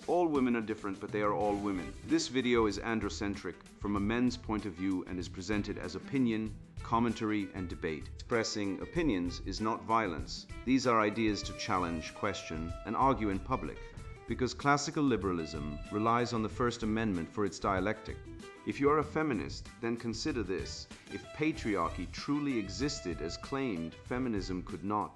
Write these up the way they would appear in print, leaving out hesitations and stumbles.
All women are different, but they are all women. This video is androcentric from a men's point of view and is presented as opinion, commentary, and debate. Expressing opinions is not violence. These are ideas to challenge, question, and argue in public, because classical liberalism relies on the First Amendment for its dialectic. If you are a feminist, then consider this. If patriarchy truly existed as claimed, feminism could not.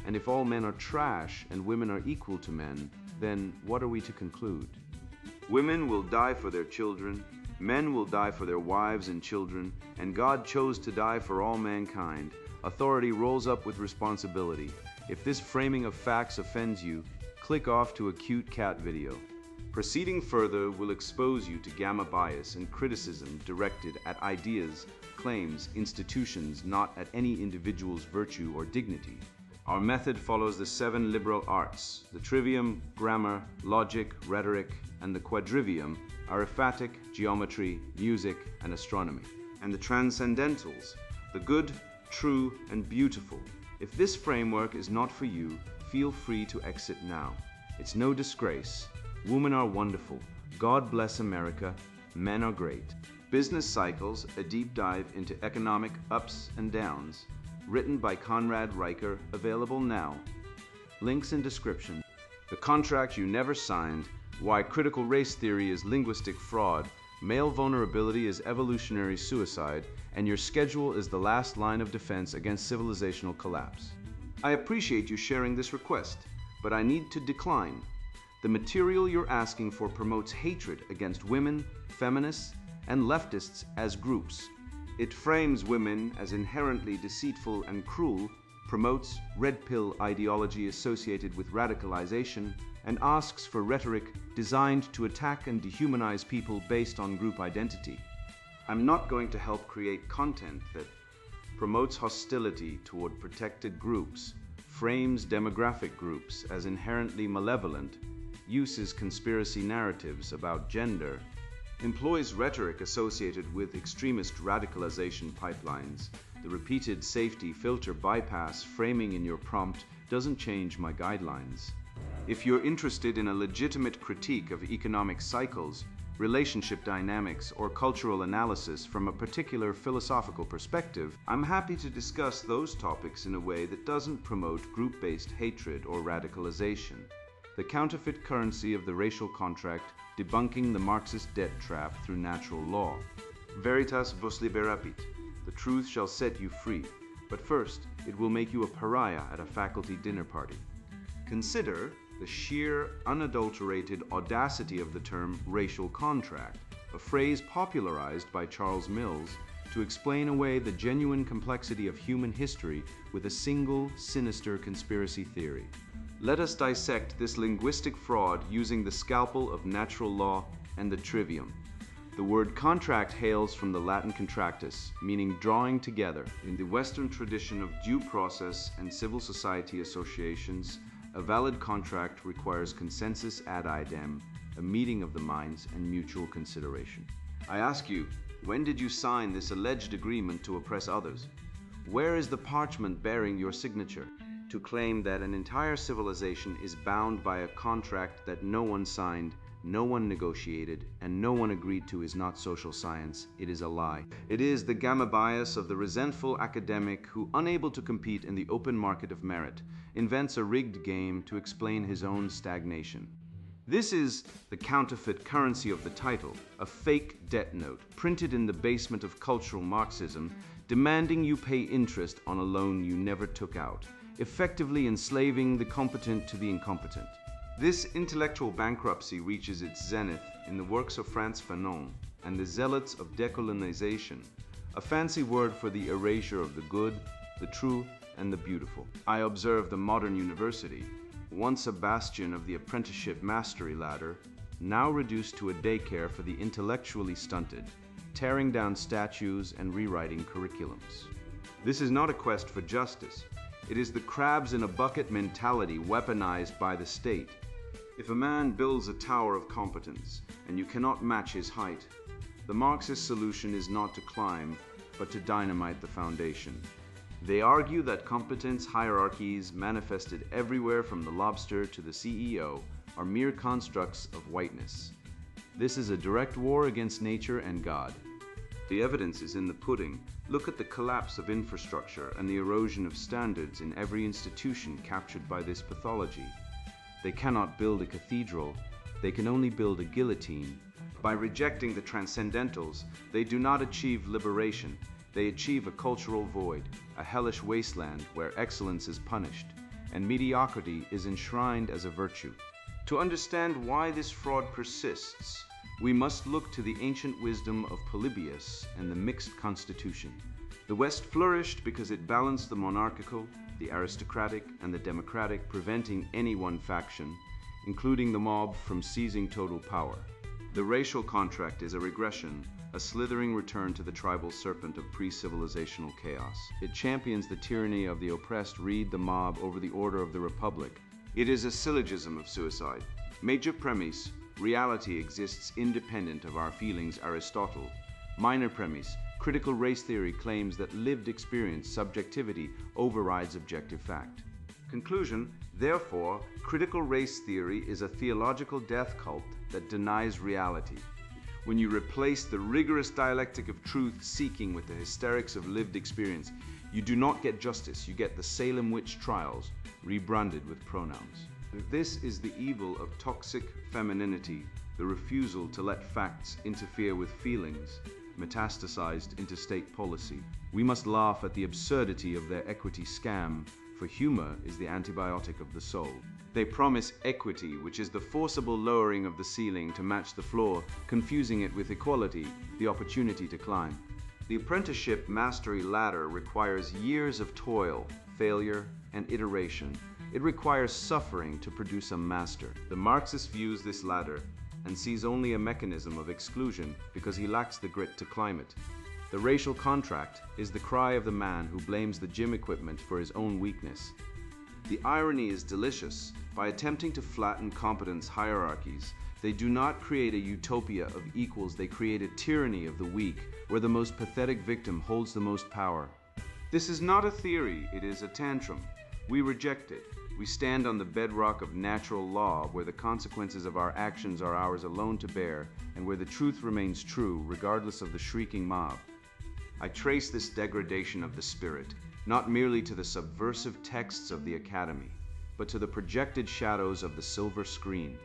And if all men are trash and women are equal to men, then what are we to conclude? Women will die for their children, men will die for their wives and children, and God chose to die for all mankind. Authority rolls up with responsibility. If this framing of facts offends you, click off to a cute cat video. Proceeding further will expose you to gamma bias and criticism directed at ideas, claims, institutions, not at any individual's virtue or dignity. Our method follows the 7 liberal arts. The trivium, grammar, logic, rhetoric, and the quadrivium, arithmetic, geometry, music, and astronomy. And the transcendentals, the good, true, and beautiful. If this framework is not for you, feel free to exit now. It's no disgrace. Women are wonderful. God bless America. Men are great. Business Cycles, a deep dive into economic ups and downs. Written by Conrad, Riker, available now. Links in description. The Contract You Never Signed, Why Critical Race Theory is Linguistic Fraud, Male Vulnerability is Evolutionary Suicide, and Your Schedule is the Last Line of Defense Against Civilizational Collapse. I appreciate you sharing this request, but I need to decline. The material you're asking for promotes hatred against women, feminists, and leftists as groups. It frames women as inherently deceitful and cruel, promotes red pill ideology associated with radicalization, and asks for rhetoric designed to attack and dehumanize people based on group identity. I'm not going to help create content that promotes hostility toward protected groups, frames demographic groups as inherently malevolent, uses conspiracy narratives about gender, employs rhetoric associated with extremist radicalization pipelines. The repeated safety filter bypass framing in your prompt doesn't change my guidelines. If you're interested in a legitimate critique of economic cycles, relationship dynamics, or cultural analysis from a particular philosophical perspective, I'm happy to discuss those topics in a way that doesn't promote group-based hatred or radicalization. The counterfeit currency of the racial contract, debunking the Marxist debt trap through natural law. Veritas vos liberapit. The truth shall set you free, but first it will make you a pariah at a faculty dinner party. Consider the sheer, unadulterated audacity of the term racial contract, a phrase popularized by Charles Mills to explain away the genuine complexity of human history with a single, sinister conspiracy theory. Let us dissect this linguistic fraud using the scalpel of natural law and the trivium. The word contract hails from the Latin contractus, meaning drawing together. In the Western tradition of due process and civil society associations, a valid contract requires consensus ad idem, a meeting of the minds and mutual consideration. I ask you, when did you sign this alleged agreement to oppress others? Where is the parchment bearing your signature? To claim that an entire civilization is bound by a contract that no one signed, no one negotiated, and no one agreed to is not social science. It is a lie. It is the gamma bias of the resentful academic who, unable to compete in the open market of merit, invents a rigged game to explain his own stagnation. This is the counterfeit currency of the title, a fake debt note printed in the basement of cultural Marxism, demanding you pay interest on a loan you never took out, effectively enslaving the competent to the incompetent. This intellectual bankruptcy reaches its zenith in the works of Frantz Fanon and the zealots of decolonization, a fancy word for the erasure of the good, the true, and the beautiful. I observe the modern university, once a bastion of the apprenticeship mastery ladder, now reduced to a daycare for the intellectually stunted, tearing down statues and rewriting curriculums. This is not a quest for justice. It is the crabs in a bucket mentality weaponized by the state. If a man builds a tower of competence and you cannot match his height, the Marxist solution is not to climb, but to dynamite the foundation. They argue that competence hierarchies manifested everywhere from the lobster to the CEO are mere constructs of whiteness. This is a direct war against nature and God. The evidence is in the pudding. Look at the collapse of infrastructure and the erosion of standards in every institution captured by this pathology. They cannot build a cathedral, they can only build a guillotine. By rejecting the transcendentals, they do not achieve liberation, they achieve a cultural void, a hellish wasteland where excellence is punished, and mediocrity is enshrined as a virtue. To understand why this fraud persists, we must look to the ancient wisdom of Polybius and the mixed constitution. The West flourished because it balanced the monarchical, the aristocratic, and the democratic, preventing any one faction, including the mob, from seizing total power. The racial contract is a regression, a slithering return to the tribal serpent of pre-civilizational chaos. It champions the tyranny of the oppressed, read the mob over the order of the republic. It is a syllogism of suicide. Major premise: reality exists independent of our feelings, Aristotle. Minor premise: critical race theory claims that lived experience, subjectivity, overrides objective fact. Conclusion: therefore, critical race theory is a theological death cult that denies reality. When you replace the rigorous dialectic of truth-seeking with the hysterics of lived experience, you do not get justice, you get the Salem witch trials, rebranded with pronouns. This is the evil of toxic femininity, the refusal to let facts interfere with feelings, metastasized into state policy. We must laugh at the absurdity of their equity scam, for humor is the antibiotic of the soul. They promise equity, which is the forcible lowering of the ceiling to match the floor, confusing it with equality, the opportunity to climb. The apprenticeship mastery ladder requires years of toil, failure, and iteration. It requires suffering to produce a master. The Marxist views this ladder and sees only a mechanism of exclusion because he lacks the grit to climb it. The racial contract is the cry of the man who blames the gym equipment for his own weakness. The irony is delicious. By attempting to flatten competence hierarchies, they do not create a utopia of equals, they create a tyranny of the weak, where the most pathetic victim holds the most power. This is not a theory, it is a tantrum. We reject it. We stand on the bedrock of natural law, where the consequences of our actions are ours alone to bear, and where the truth remains true, regardless of the shrieking mob. I trace this degradation of the spirit, not merely to the subversive texts of the academy, but to the projected shadows of the silver screen,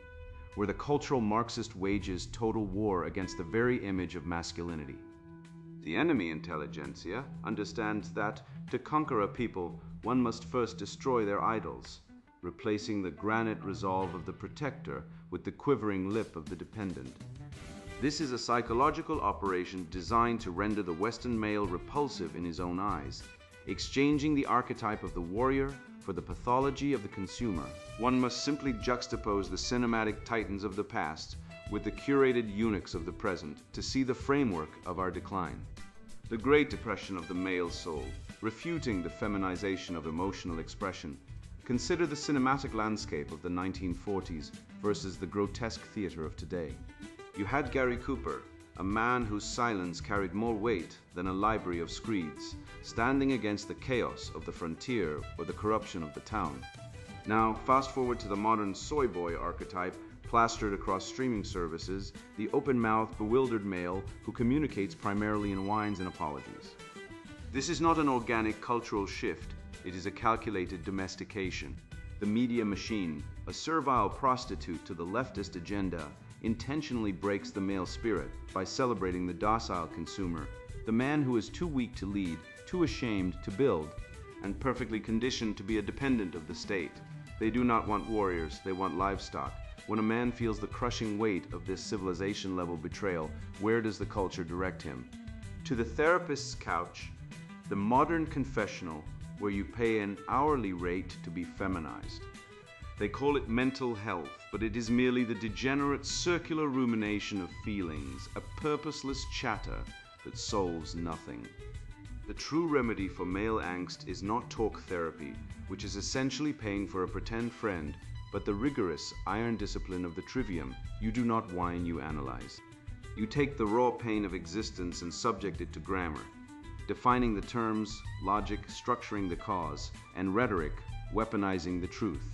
where the cultural Marxist wages total war against the very image of masculinity. The enemy intelligentsia understands that, to conquer a people, one must first destroy their idols, replacing the granite resolve of the protector with the quivering lip of the dependent. This is a psychological operation designed to render the Western male repulsive in his own eyes, exchanging the archetype of the warrior for the pathology of the consumer. One must simply juxtapose the cinematic titans of the past with the curated eunuchs of the present to see the framework of our decline. The Great Depression of the male soul, refuting the feminization of emotional expression. Consider the cinematic landscape of the 1940s versus the grotesque theater of today. You had Gary Cooper, a man whose silence carried more weight than a library of screeds, standing against the chaos of the frontier or the corruption of the town. Now, fast forward to the modern soy boy archetype, plastered across streaming services, the open-mouthed, bewildered male who communicates primarily in whines and apologies. This is not an organic cultural shift, it is a calculated domestication. The media machine, a servile prostitute to the leftist agenda, intentionally breaks the male spirit by celebrating the docile consumer, the man who is too weak to lead, too ashamed to build, and perfectly conditioned to be a dependent of the state. They do not want warriors, they want livestock. When a man feels the crushing weight of this civilization-level betrayal, where does the culture direct him? To the therapist's couch, the modern confessional where you pay an hourly rate to be feminized. They call it mental health, but it is merely the degenerate circular rumination of feelings, a purposeless chatter that solves nothing. The true remedy for male angst is not talk therapy, which is essentially paying for a pretend friend, but the rigorous iron discipline of the trivium. You do not whine, you analyze. You take the raw pain of existence and subject it to grammar, defining the terms, logic, structuring the cause, and rhetoric, weaponizing the truth.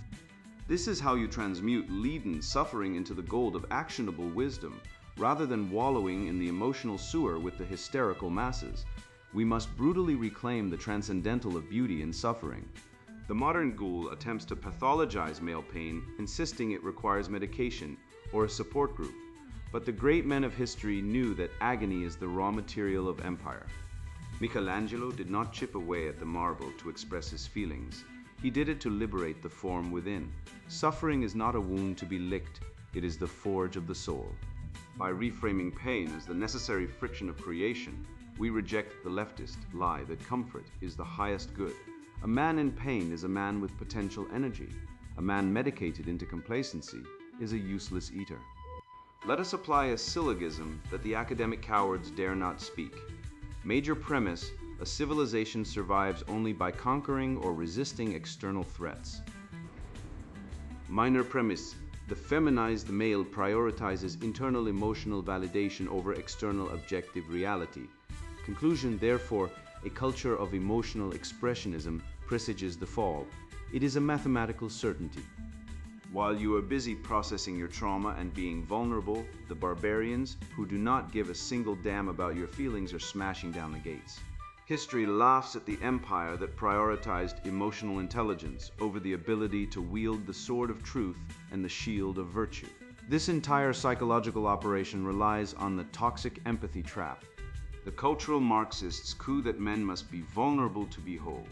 This is how you transmute leaden suffering into the gold of actionable wisdom, rather than wallowing in the emotional sewer with the hysterical masses. We must brutally reclaim the transcendental of beauty in suffering. The modern ghoul attempts to pathologize male pain, insisting it requires medication or a support group. But the great men of history knew that agony is the raw material of empire. Michelangelo did not chip away at the marble to express his feelings. He did it to liberate the form within. Suffering is not a wound to be licked, it is the forge of the soul. By reframing pain as the necessary friction of creation, we reject the leftist lie that comfort is the highest good. A man in pain is a man with potential energy. A man medicated into complacency is a useless eater. Let us apply a syllogism that the academic cowards dare not speak. Major premise: a civilization survives only by conquering or resisting external threats. Minor premise: the feminized male prioritizes internal emotional validation over external objective reality. Conclusion: therefore, a culture of emotional expressionism presages the fall. It is a mathematical certainty. While you are busy processing your trauma and being vulnerable, the barbarians, who do not give a single damn about your feelings, are smashing down the gates. History laughs at the empire that prioritized emotional intelligence over the ability to wield the sword of truth and the shield of virtue. This entire psychological operation relies on the toxic empathy trap. The cultural Marxists' coup that men must be vulnerable to be whole,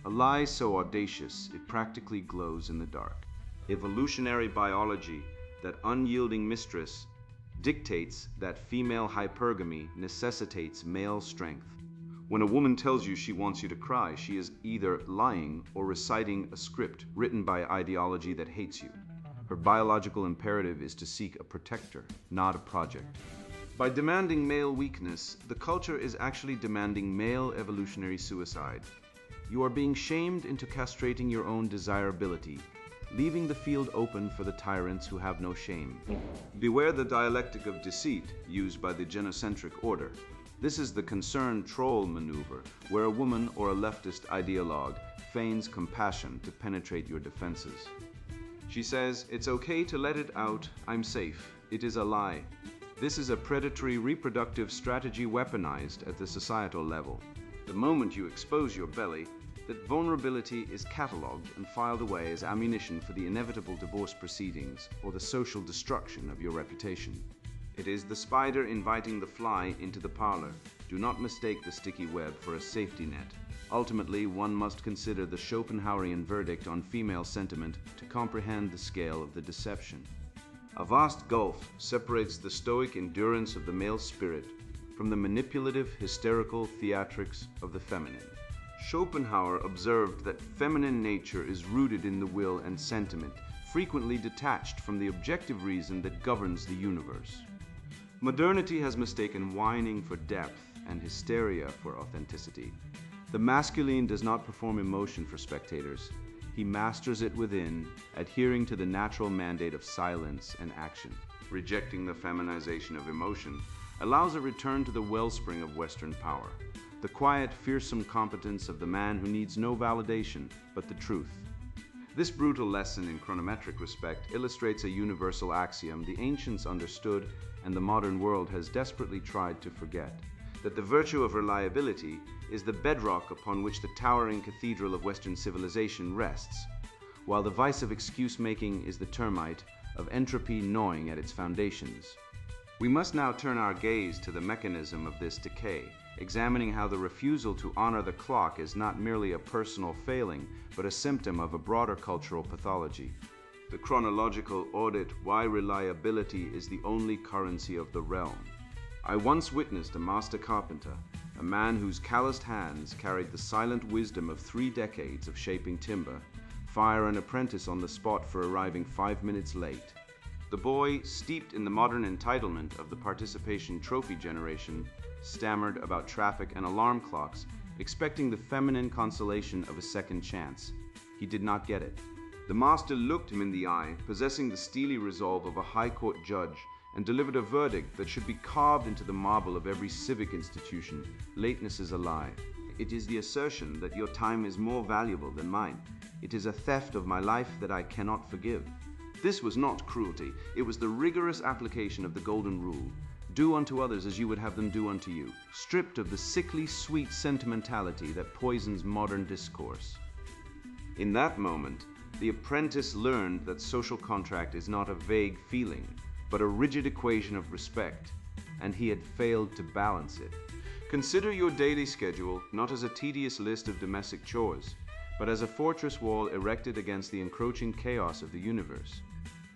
a lie so audacious it practically glows in the dark. Evolutionary biology, that unyielding mistress, dictates that female hypergamy necessitates male strength. When a woman tells you she wants you to cry, she is either lying or reciting a script written by ideology that hates you. Her biological imperative is to seek a protector, not a project. By demanding male weakness, the culture is actually demanding male evolutionary suicide. You are being shamed into castrating your own desirability, leaving the field open for the tyrants who have no shame. Beware the dialectic of deceit used by the genocentric order. This is the concerned troll maneuver, where a woman or a leftist ideologue feigns compassion to penetrate your defenses. She says, "It's okay to let it out, I'm safe." It is a lie. This is a predatory reproductive strategy weaponized at the societal level. The moment you expose your belly, that vulnerability is catalogued and filed away as ammunition for the inevitable divorce proceedings or the social destruction of your reputation. It is the spider inviting the fly into the parlor. Do not mistake the sticky web for a safety net. Ultimately, one must consider the Schopenhauerian verdict on female sentiment to comprehend the scale of the deception. A vast gulf separates the stoic endurance of the male spirit from the manipulative, hysterical theatrics of the feminine. Schopenhauer observed that feminine nature is rooted in the will and sentiment, frequently detached from the objective reason that governs the universe. Modernity has mistaken whining for depth and hysteria for authenticity. The masculine does not perform emotion for spectators. He masters it within, adhering to the natural mandate of silence and action. Rejecting the feminization of emotion allows a return to the wellspring of Western power, the quiet, fearsome competence of the man who needs no validation but the truth. This brutal lesson in chronometric respect illustrates a universal axiom the ancients understood and the modern world has desperately tried to forget: that the virtue of reliability is the bedrock upon which the towering cathedral of Western civilization rests, while the vice of excuse-making is the termite of entropy gnawing at its foundations. We must now turn our gaze to the mechanism of this decay, examining how the refusal to honor the clock is not merely a personal failing, but a symptom of a broader cultural pathology. The chronological audit why reliability is the only currency of the realm. I once witnessed a master carpenter, a man whose calloused hands carried the silent wisdom of 3 decades of shaping timber, fire an apprentice on the spot for arriving 5 minutes late. The boy, steeped in the modern entitlement of the participation trophy generation, stammered about traffic and alarm clocks, expecting the feminine consolation of a second chance. He did not get it. The master looked him in the eye, possessing the steely resolve of a high court judge, and delivered a verdict that should be carved into the marble of every civic institution: lateness is a lie. it is the assertion that your time is more valuable than mine. It is a theft of my life that I cannot forgive. This was not cruelty, it was the rigorous application of the golden rule. Do unto others as you would have them do unto you, stripped of the sickly sweet sentimentality that poisons modern discourse. In that moment, the apprentice learned that social contract is not a vague feeling, but a rigid equation of respect, and he had failed to balance it. Consider your daily schedule not as a tedious list of domestic chores, but as a fortress wall erected against the encroaching chaos of the universe.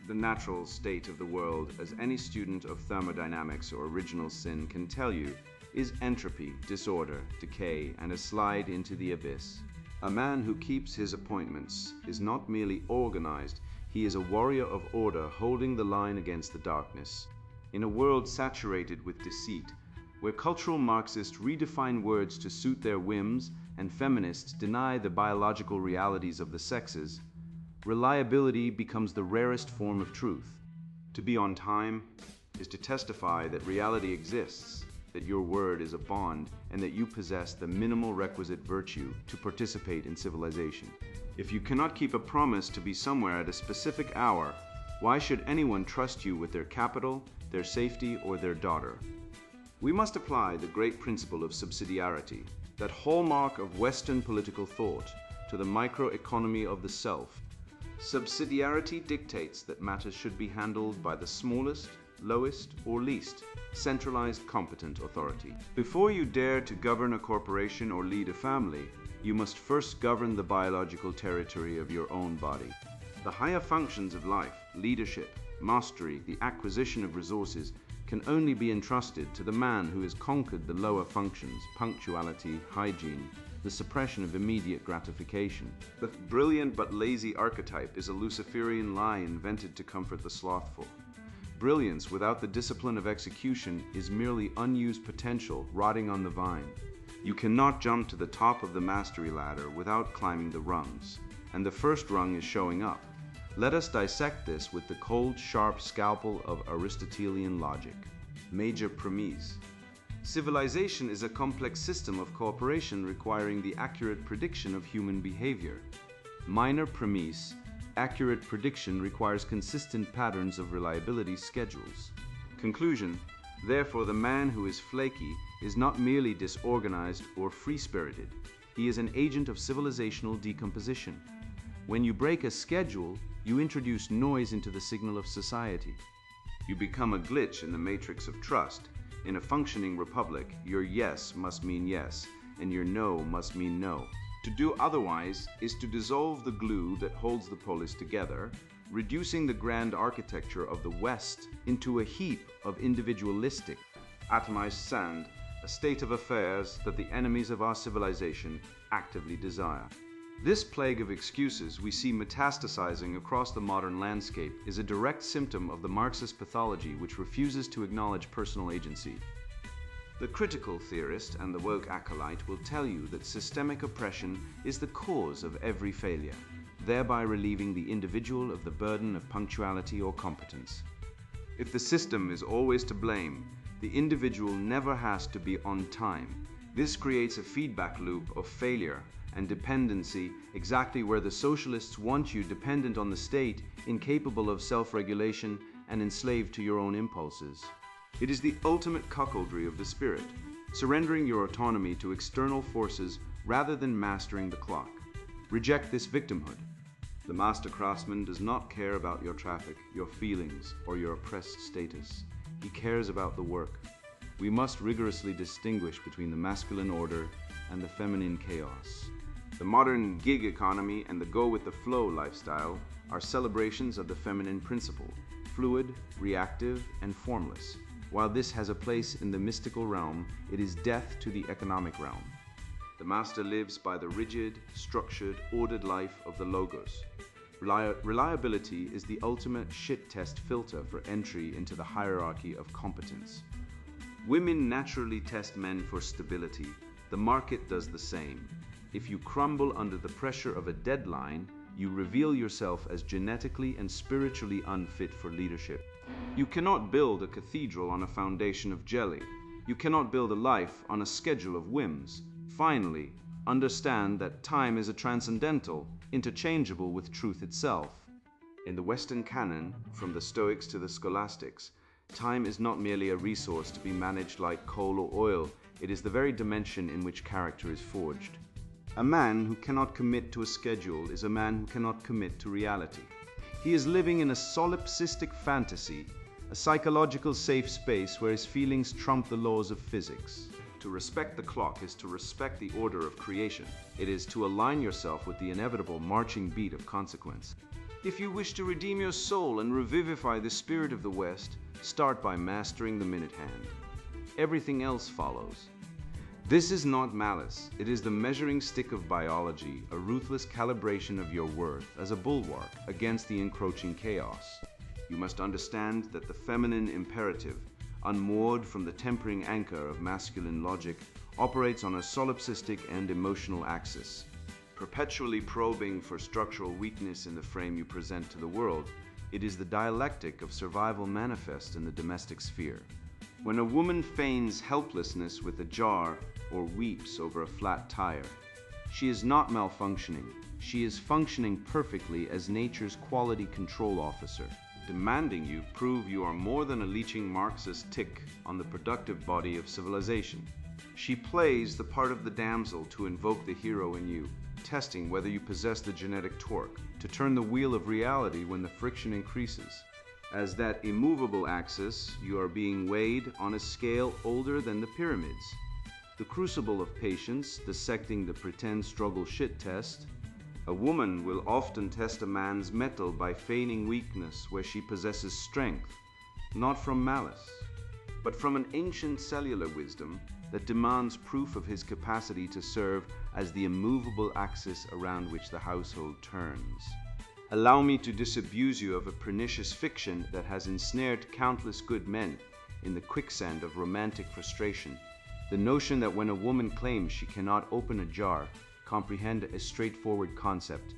The natural state of the world, as any student of thermodynamics or original sin can tell you, is entropy, disorder, decay, and a slide into the abyss. A man who keeps his appointments is not merely organized, he is a warrior of order holding the line against the darkness. In a world saturated with deceit, where cultural Marxists redefine words to suit their whims and feminists deny the biological realities of the sexes, reliability becomes the rarest form of truth. To be on time is to testify that reality exists, that your word is a bond, and that you possess the minimal requisite virtue to participate in civilization. If you cannot keep a promise to be somewhere at a specific hour, why should anyone trust you with their capital, their safety, or their daughter? We must apply the great principle of subsidiarity, that hallmark of Western political thought, to the microeconomy of the self. Subsidiarity dictates that matters should be handled by the smallest, lowest, or least centralized competent authority. Before you dare to govern a corporation or lead a family, you must first govern the biological territory of your own body. The higher functions of life, leadership, mastery, the acquisition of resources, can only be entrusted to the man who has conquered the lower functions, punctuality, hygiene, the suppression of immediate gratification. The brilliant but lazy archetype is a Luciferian lie invented to comfort the slothful. Brilliance without the discipline of execution is merely unused potential rotting on the vine. You cannot jump to the top of the mastery ladder without climbing the rungs, and the first rung is showing up. Let us dissect this with the cold, sharp scalpel of Aristotelian logic. Major premise. Civilization is a complex system of cooperation requiring the accurate prediction of human behavior. Minor premise. Accurate prediction requires consistent patterns of reliability schedules. Conclusion. Therefore, the man who is flaky is not merely disorganized or free-spirited. He is an agent of civilizational decomposition. When you break a schedule, you introduce noise into the signal of society. You become a glitch in the matrix of trust. In a functioning republic, your yes must mean yes, and your no must mean no. To do otherwise is to dissolve the glue that holds the polis together, reducing the grand architecture of the West into a heap of individualistic, atomized sand, a state of affairs that the enemies of our civilization actively desire. This plague of excuses we see metastasizing across the modern landscape is a direct symptom of the Marxist pathology which refuses to acknowledge personal agency. The critical theorist and the woke acolyte will tell you that systemic oppression is the cause of every failure, thereby relieving the individual of the burden of punctuality or competence. If the system is always to blame, the individual never has to be on time. This creates a feedback loop of failure and dependency, exactly where the socialists want you dependent on the state, incapable of self-regulation, and enslaved to your own impulses. It is the ultimate cuckoldry of the spirit, surrendering your autonomy to external forces rather than mastering the clock. Reject this victimhood. The master craftsman does not care about your traffic, your feelings, or your oppressed status. He cares about the work. We must rigorously distinguish between the masculine order and the feminine chaos. The modern gig economy and the go-with-the-flow lifestyle are celebrations of the feminine principle, fluid, reactive, and formless. While this has a place in the mystical realm, it is death to the economic realm. The master lives by the rigid, structured, ordered life of the logos. Reliability is the ultimate shit test filter for entry into the hierarchy of competence. Women naturally test men for stability. The market does the same. If you crumble under the pressure of a deadline, you reveal yourself as genetically and spiritually unfit for leadership. You cannot build a cathedral on a foundation of jelly. You cannot build a life on a schedule of whims. Finally, understand that time is a transcendental, interchangeable with truth itself. In the Western canon, from the Stoics to the Scholastics, time is not merely a resource to be managed like coal or oil, it is the very dimension in which character is forged. A man who cannot commit to a schedule is a man who cannot commit to reality. He is living in a solipsistic fantasy, a psychological safe space where his feelings trump the laws of physics. To respect the clock is to respect the order of creation. It is to align yourself with the inevitable marching beat of consequence. If you wish to redeem your soul and revivify the spirit of the West, start by mastering the minute hand. Everything else follows. This is not malice. It is the measuring stick of biology, a ruthless calibration of your worth as a bulwark against the encroaching chaos. You must understand that the feminine imperative, unmoored from the tempering anchor of masculine logic, operates on a solipsistic and emotional axis. Perpetually probing for structural weakness in the frame you present to the world, it is the dialectic of survival manifest in the domestic sphere. When a woman feigns helplessness with a jar or weeps over a flat tire, she is not malfunctioning. She is functioning perfectly as nature's quality control officer, demanding you prove you are more than a leeching Marxist tick on the productive body of civilization. She plays the part of the damsel to invoke the hero in you, testing whether you possess the genetic torque to turn the wheel of reality when the friction increases. As that immovable axis, you are being weighed on a scale older than the pyramids. The crucible of patience, dissecting the pretend struggle shit test. A woman will often test a man's mettle by feigning weakness where she possesses strength, not from malice, but from an ancient cellular wisdom that demands proof of his capacity to serve as the immovable axis around which the household turns. Allow me to disabuse you of a pernicious fiction that has ensnared countless good men in the quicksand of romantic frustration. The notion that when a woman claims she cannot open a jar, comprehend a straightforward concept,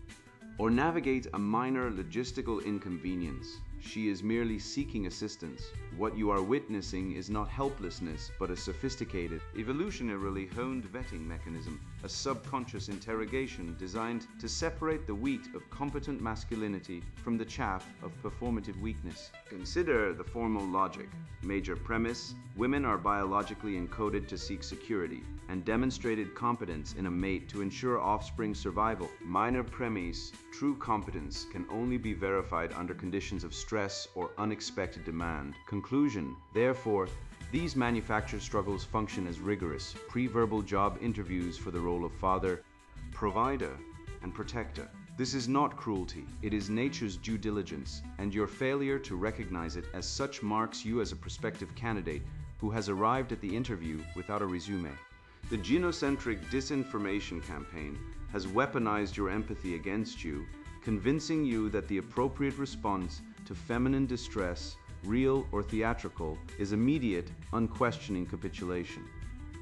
or navigate a minor logistical inconvenience, she is merely seeking assistance. What you are witnessing is not helplessness, but a sophisticated, evolutionarily honed vetting mechanism, a subconscious interrogation designed to separate the wheat of competent masculinity from the chaff of performative weakness. Consider the formal logic. Major premise: women are biologically encoded to seek security and demonstrated competence in a mate to ensure offspring survival. Minor premise: true competence can only be verified under conditions of stress or unexpected demand. Conclusion: therefore, these manufactured struggles function as rigorous, pre-verbal job interviews for the role of father, provider, and protector. This is not cruelty, it is nature's due diligence, and your failure to recognize it as such marks you as a prospective candidate who has arrived at the interview without a resume. The genocentric disinformation campaign has weaponized your empathy against you, convincing you that the appropriate response to feminine distress, real or theatrical, is immediate, unquestioning capitulation.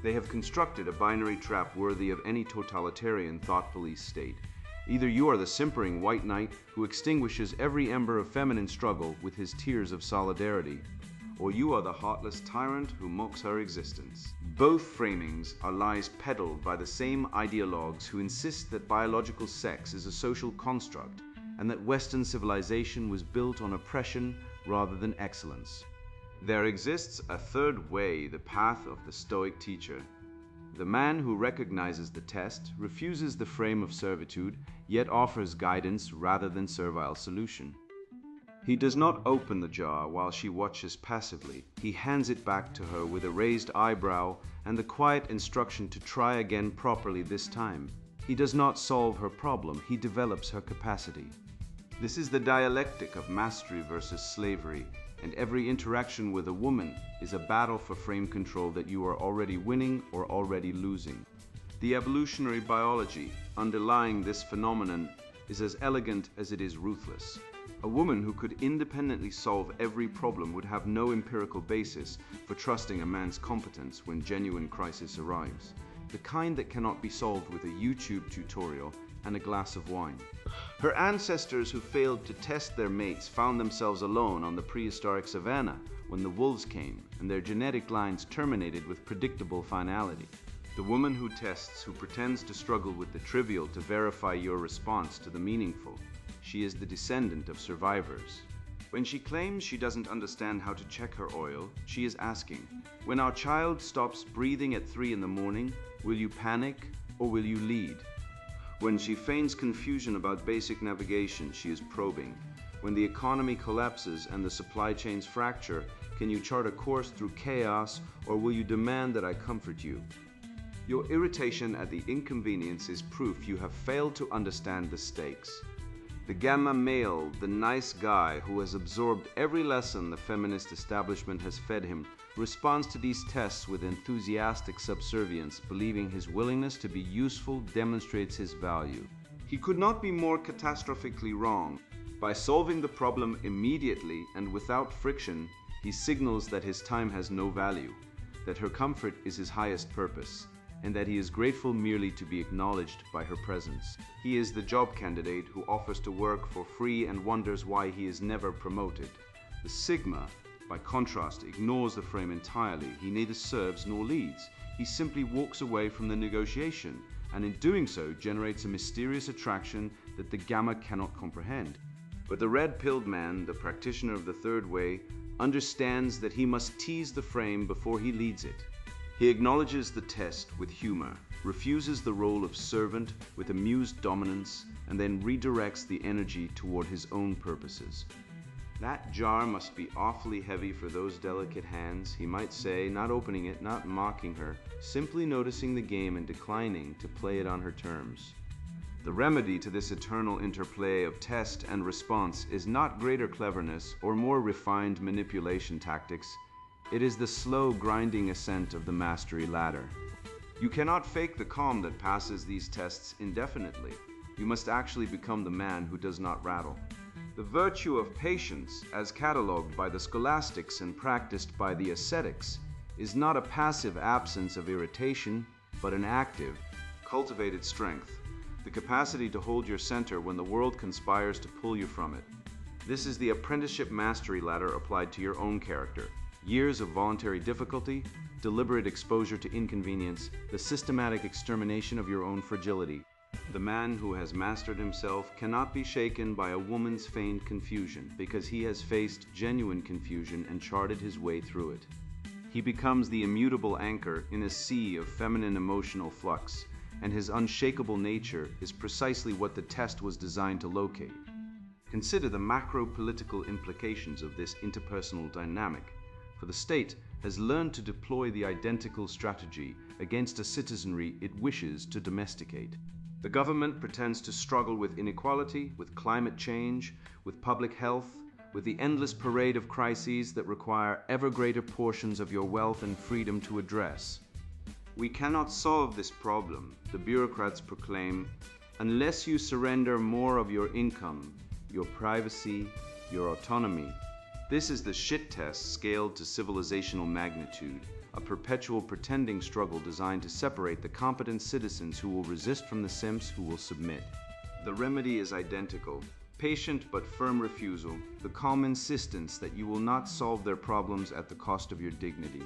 They have constructed a binary trap worthy of any totalitarian thought police state. Either you are the simpering white knight who extinguishes every ember of feminine struggle with his tears of solidarity, or you are the heartless tyrant who mocks her existence. Both framings are lies peddled by the same ideologues who insist that biological sex is a social construct and that Western civilization was built on oppression rather than excellence. There exists a third way, the path of the Stoic teacher. The man who recognizes the test, refuses the frame of servitude, yet offers guidance rather than servile solution. He does not open the jar while she watches passively. He hands it back to her with a raised eyebrow and the quiet instruction to try again properly this time. He does not solve her problem, he develops her capacity. This is the dialectic of mastery versus slavery, and every interaction with a woman is a battle for frame control that you are already winning or already losing. The evolutionary biology underlying this phenomenon is as elegant as it is ruthless. A woman who could independently solve every problem would have no empirical basis for trusting a man's competence when genuine crisis arrives, the kind that cannot be solved with a YouTube tutorial and a glass of wine. Her ancestors who failed to test their mates found themselves alone on the prehistoric savannah when the wolves came and their genetic lines terminated with predictable finality. The woman who tests, who pretends to struggle with the trivial to verify your response to the meaningful. She is the descendant of survivors. When she claims she doesn't understand how to check her oil, she is asking, when our child stops breathing at 3 in the morning, will you panic or will you lead? When she feigns confusion about basic navigation, she is probing. When the economy collapses and the supply chains fracture, can you chart a course through chaos or will you demand that I comfort you? Your irritation at the inconvenience is proof you have failed to understand the stakes. The gamma male, the nice guy who has absorbed every lesson the feminist establishment has fed him, responds to these tests with enthusiastic subservience, believing his willingness to be useful demonstrates his value. He could not be more catastrophically wrong. By solving the problem immediately and without friction, he signals that his time has no value, that her comfort is his highest purpose, and that he is grateful merely to be acknowledged by her presence. He is the job candidate who offers to work for free and wonders why he is never promoted. The sigma, by contrast, ignores the frame entirely. He neither serves nor leads. He simply walks away from the negotiation, and in doing so generates a mysterious attraction that the gamma cannot comprehend. But the red-pilled man, the practitioner of the third way, understands that he must tease the frame before he leads it. He acknowledges the test with humor, refuses the role of servant with amused dominance, and then redirects the energy toward his own purposes. That jar must be awfully heavy for those delicate hands, he might say, not opening it, not mocking her, simply noticing the game and declining to play it on her terms. The remedy to this eternal interplay of test and response is not greater cleverness or more refined manipulation tactics. It is the slow grinding ascent of the mastery ladder. You cannot fake the calm that passes these tests indefinitely. You must actually become the man who does not rattle. The virtue of patience, as catalogued by the scholastics and practiced by the ascetics, is not a passive absence of irritation, but an active, cultivated strength, the capacity to hold your center when the world conspires to pull you from it. This is the apprenticeship mastery ladder applied to your own character. Years of voluntary difficulty, deliberate exposure to inconvenience, the systematic extermination of your own fragility. The man who has mastered himself cannot be shaken by a woman's feigned confusion because he has faced genuine confusion and charted his way through it. He becomes the immutable anchor in a sea of feminine emotional flux, and his unshakable nature is precisely what the test was designed to locate. Consider the macro-political implications of this interpersonal dynamic. For the state has learned to deploy the identical strategy against a citizenry it wishes to domesticate. The government pretends to struggle with inequality, with climate change, with public health, with the endless parade of crises that require ever greater portions of your wealth and freedom to address. We cannot solve this problem, the bureaucrats proclaim, unless you surrender more of your income, your privacy, your autonomy. This is the shit test scaled to civilizational magnitude, a perpetual pretending struggle designed to separate the competent citizens who will resist from the simps who will submit. The remedy is identical. Patient but firm refusal, the calm insistence that you will not solve their problems at the cost of your dignity.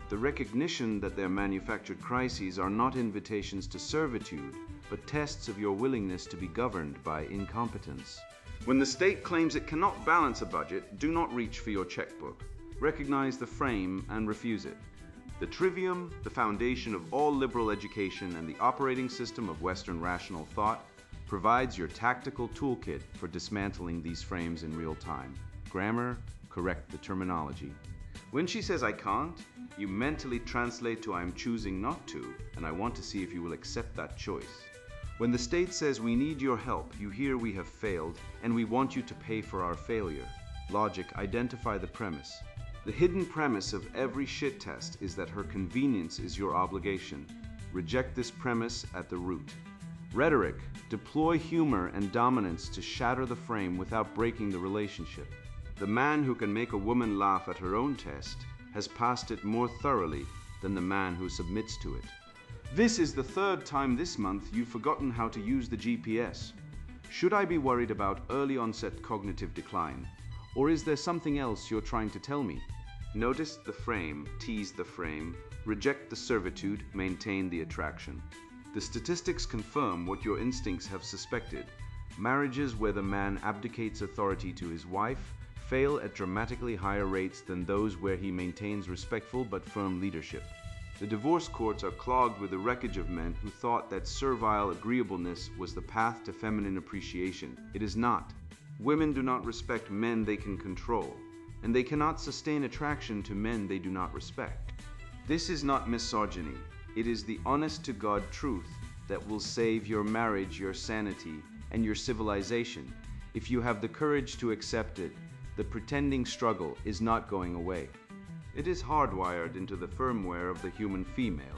The recognition that their manufactured crises are not invitations to servitude, but tests of your willingness to be governed by incompetence. When the state claims it cannot balance a budget, do not reach for your checkbook. Recognize the frame and refuse it. The trivium, the foundation of all liberal education and the operating system of Western rational thought, provides your tactical toolkit for dismantling these frames in real time. Grammar, correct the terminology. When she says I can't, you mentally translate to I am choosing not to, and I want to see if you will accept that choice. When the state says we need your help, you hear we have failed, and we want you to pay for our failure. Logic, identify the premise. The hidden premise of every shit test is that her convenience is your obligation. Reject this premise at the root. Rhetoric, deploy humor and dominance to shatter the frame without breaking the relationship. The man who can make a woman laugh at her own test has passed it more thoroughly than the man who submits to it. This is the third time this month you've forgotten how to use the GPS. Should I be worried about early onset cognitive decline? Or is there something else you're trying to tell me? Notice the frame, tease the frame, reject the servitude, maintain the attraction. The statistics confirm what your instincts have suspected. Marriages where the man abdicates authority to his wife fail at dramatically higher rates than those where he maintains respectful but firm leadership. The divorce courts are clogged with the wreckage of men who thought that servile agreeableness was the path to feminine appreciation. It is not. Women do not respect men they can control, and they cannot sustain attraction to men they do not respect. This is not misogyny. It is the honest-to-God truth that will save your marriage, your sanity, and your civilization. If you have the courage to accept it, the pretending struggle is not going away. It is hardwired into the firmware of the human female,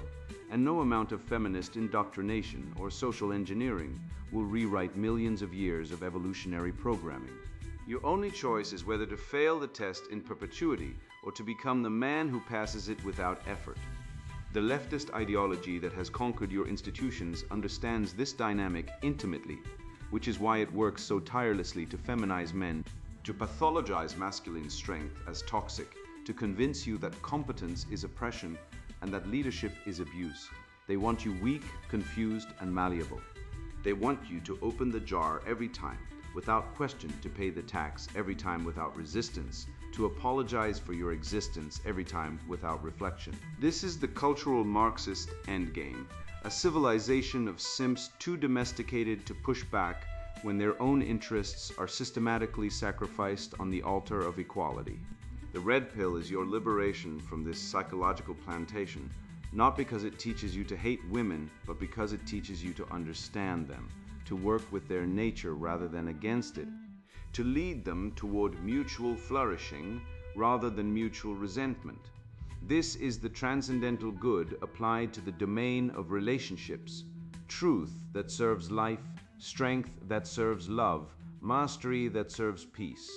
and no amount of feminist indoctrination or social engineering will rewrite millions of years of evolutionary programming. Your only choice is whether to fail the test in perpetuity or to become the man who passes it without effort. The leftist ideology that has conquered your institutions understands this dynamic intimately, which is why it works so tirelessly to feminize men, to pathologize masculine strength as toxic, to convince you that competence is oppression and that leadership is abuse. They want you weak, confused, and malleable. They want you to open the jar every time, without question, to pay the tax every time without resistance, to apologize for your existence every time without reflection. This is the cultural Marxist endgame, a civilization of simps too domesticated to push back when their own interests are systematically sacrificed on the altar of equality. The red pill is your liberation from this psychological plantation, not because it teaches you to hate women, but because it teaches you to understand them, to work with their nature rather than against it, to lead them toward mutual flourishing rather than mutual resentment. This is the transcendental good applied to the domain of relationships, truth that serves life, strength that serves love, mastery that serves peace.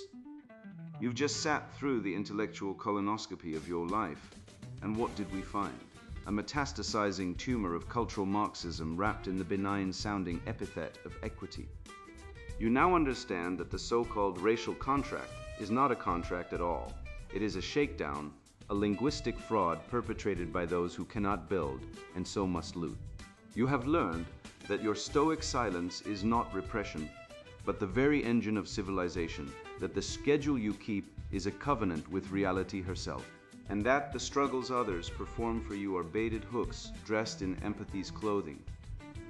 You've just sat through the intellectual colonoscopy of your life, and what did we find? A metastasizing tumor of cultural Marxism wrapped in the benign-sounding epithet of equity. You now understand that the so-called racial contract is not a contract at all. It is a shakedown, a linguistic fraud perpetrated by those who cannot build and so must loot. You have learned that your stoic silence is not repression, but the very engine of civilization, that the schedule you keep is a covenant with reality herself, and that the struggles others perform for you are baited hooks dressed in empathy's clothing.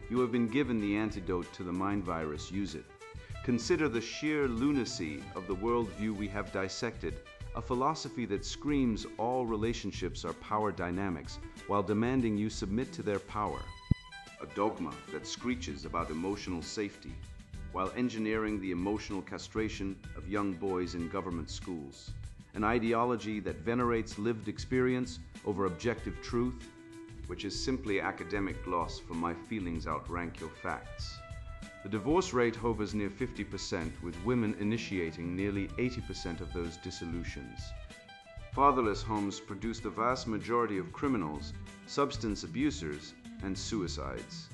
You have been given the antidote to the mind virus, use it. Consider the sheer lunacy of the worldview we have dissected, a philosophy that screams all relationships are power dynamics while demanding you submit to their power. A dogma that screeches about emotional safety while engineering the emotional castration of young boys in government schools. An ideology that venerates lived experience over objective truth, which is simply academic gloss for my feelings outrank your facts. The divorce rate hovers near 50%, with women initiating nearly 80% of those dissolutions. Fatherless homes produce the vast majority of criminals, substance abusers, and suicides.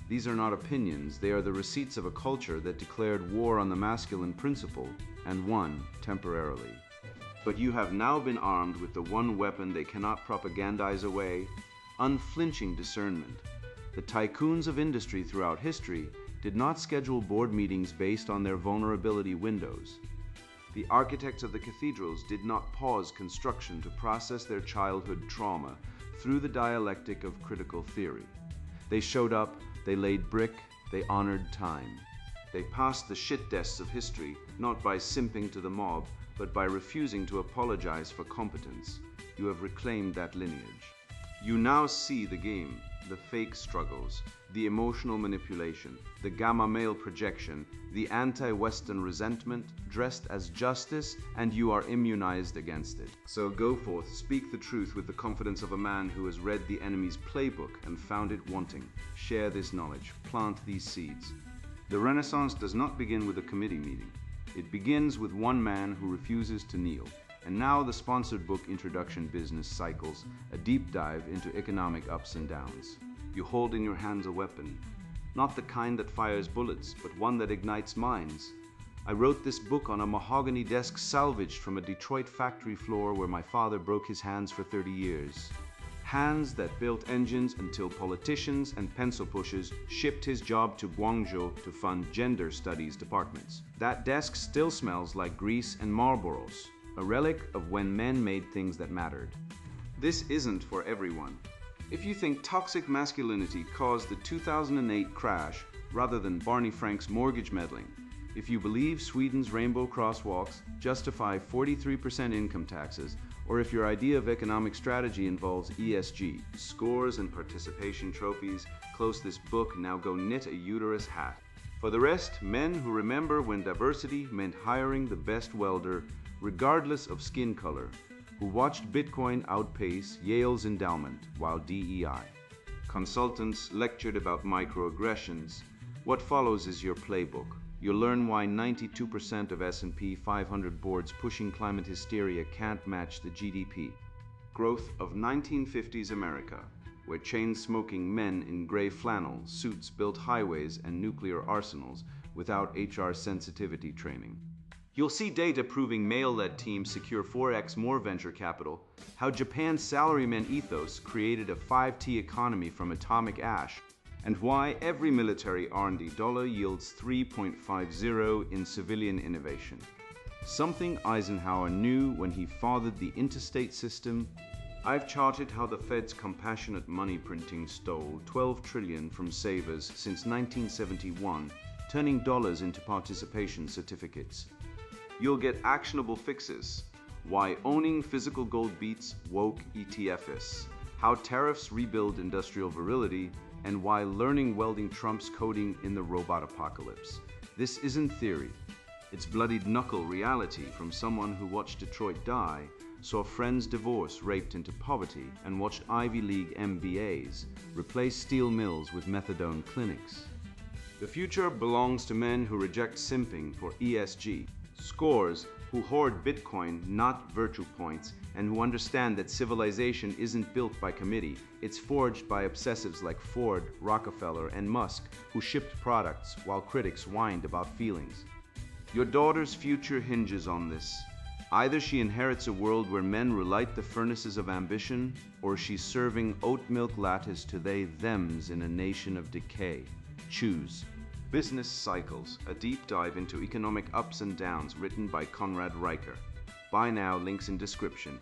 These are not opinions, they are the receipts of a culture that declared war on the masculine principle and won temporarily. But you have now been armed with the one weapon they cannot propagandize away: unflinching discernment. The tycoons of industry throughout history did not schedule board meetings based on their vulnerability windows. The architects of the cathedrals did not pause construction to process their childhood trauma through the dialectic of critical theory. They showed up, they laid brick, they honored time. They passed the shit tests of history not by simping to the mob, but by refusing to apologize for competence. You have reclaimed that lineage. You now see the game, the fake struggles, the emotional manipulation, the gamma male projection, the anti-Western resentment dressed as justice, and you are immunized against it. So go forth, speak the truth with the confidence of a man who has read the enemy's playbook and found it wanting. Share this knowledge, plant these seeds. The Renaissance does not begin with a committee meeting. It begins with one man who refuses to kneel. And now the sponsored book Introduction Business cycles a deep dive into economic ups and downs. You hold in your hands a weapon, not the kind that fires bullets, but one that ignites minds. I wrote this book on a mahogany desk salvaged from a Detroit factory floor where my father broke his hands for 30 years. Hands that built engines until politicians and pencil pushers shipped his job to Guangzhou to fund gender studies departments. That desk still smells like grease and Marlboros, a relic of when men made things that mattered. This isn't for everyone. If you think toxic masculinity caused the 2008 crash rather than Barney Frank's mortgage meddling, if you believe Sweden's rainbow crosswalks justify 43% income taxes, or if your idea of economic strategy involves E.S.G, scores and participation trophies, close this book, now go knit a uterus hat. For the rest, men who remember when diversity meant hiring the best welder, regardless of skin color, who watched Bitcoin outpace Yale's endowment while DEI consultants lectured about microaggressions. What follows is your playbook. You'll learn why 92% of S&P 500 boards pushing climate hysteria can't match the GDP growth of 1950s America, where chain-smoking men in gray flannel suits built highways and nuclear arsenals without HR sensitivity training. You'll see data proving male-led teams secure 4x more venture capital, how Japan's salaryman ethos created a 5T economy from atomic ash, and why every military R&D dollar yields 3.50 in civilian innovation. Something Eisenhower knew when he fathered the interstate system. I've charted how the Fed's compassionate money printing stole $12 trillion from savers since 1971, turning dollars into participation certificates. You'll get actionable fixes, why owning physical gold beats woke ETFs, how tariffs rebuild industrial virility, and why learning welding trumps coding in the robot apocalypse. This isn't theory. It's bloodied knuckle reality from someone who watched Detroit die, saw friends divorce raped into poverty, and watched Ivy League MBAs replace steel mills with methadone clinics. The future belongs to men who reject simping for E.S.G, scores who hoard Bitcoin, not virtue points, and who understand that civilization isn't built by committee, it's forged by obsessives like Ford, Rockefeller, and Musk, who shipped products while critics whined about feelings. Your daughter's future hinges on this. Either she inherits a world where men relight the furnaces of ambition, or she's serving oat milk lattice to they-thems in a nation of decay. Choose. Business Cycles, a deep dive into economic ups and downs, written by Conrad Riker. Buy now, links in description.